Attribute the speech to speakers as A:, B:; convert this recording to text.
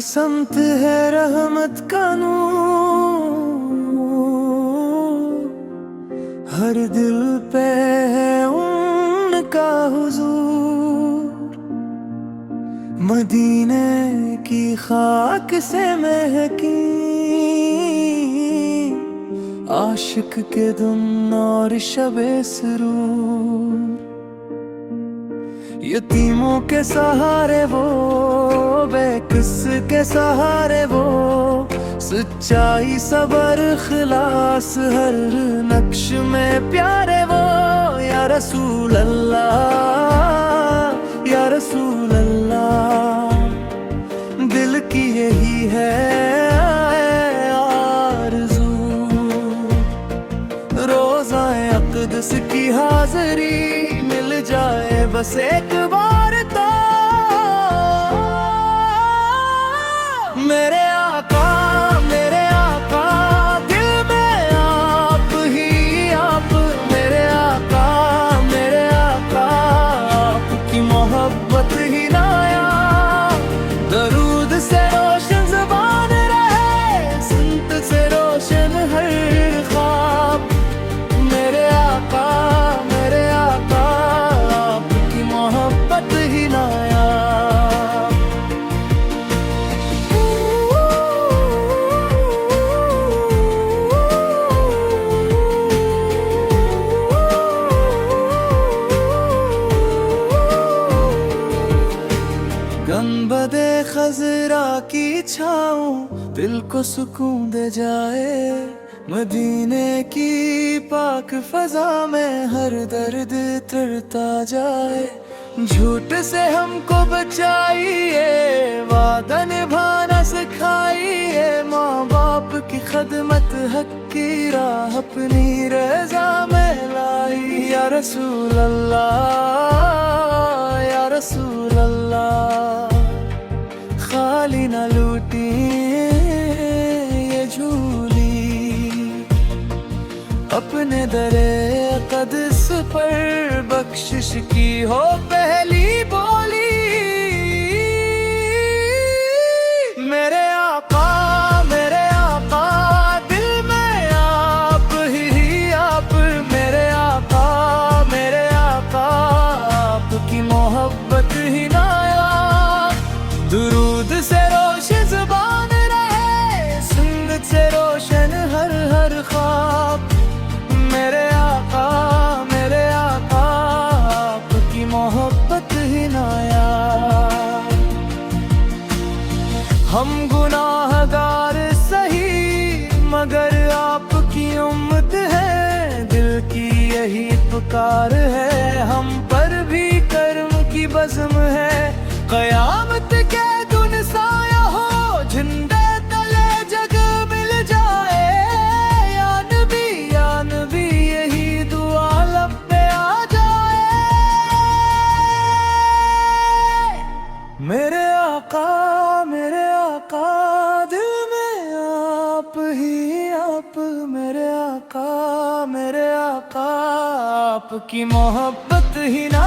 A: समत है रहमत का नूर, हर दिल पे है उनका हुजूर। मदीने की खाक से महकी आशिक के दुम और शबे सुरूर। यतीमों के सहारे वो, बेकस के सहारे वो, सच्चाई सबर खिलास हर नक्श में प्यारे वो। या रसूल अल्लाह या रसूल अल्लाह, दिल की यही है आरज़ू। रोज़ाए अक़दस की हाज़री मिल जाए बस एक बार तो। मेरे आका दिल में आप ही आप। मेरे आका आपकी मोहब्बत ही नायाब। दरूद से रोशन ज़बान रहे, सुन्नत से रोशन हर ख्वाब। मेरे आका आपकी मोहब्बत ही नायाब। गंबदे खजरा की छाँव दिल को सुकून दे जाए। मदीने की पाक फजा में हर दर्द तरता जाए। झूठ से हमको बचाइए, वादा निभाना सिखाइए। माँ बाप की खदमत हक की राह अपनी रज़ा में लाई। या रसूल अल्लाह या रसूल अल्लाह, खाली न लूटी ये झूली। अपने दरे क़द्स पर बख्शिश की हो पहली बोली। मेरे आका दिल में आप ही आप। मेरे आका आपकी मोहब्बत ही नायाब। दुरूद से रोशन ज़बान रहे, सुन्नत से रोशन हर ख्वाब। मेरे आका आपकी मोहब्बत ही नायाब। हम गुनाहगार सही मगर आपकी उम्मत है। दिल की यही पुकार है, हम पर भी कर्म की बज़्म है। क़यामत के दिन साया हो, झंडे तले जग मिल जाए। या नबी यही दुआ लब पे आ जाए। मेरे आका दिल में आप ही आप। मेरे आका आपकी मोहब्बत ही ना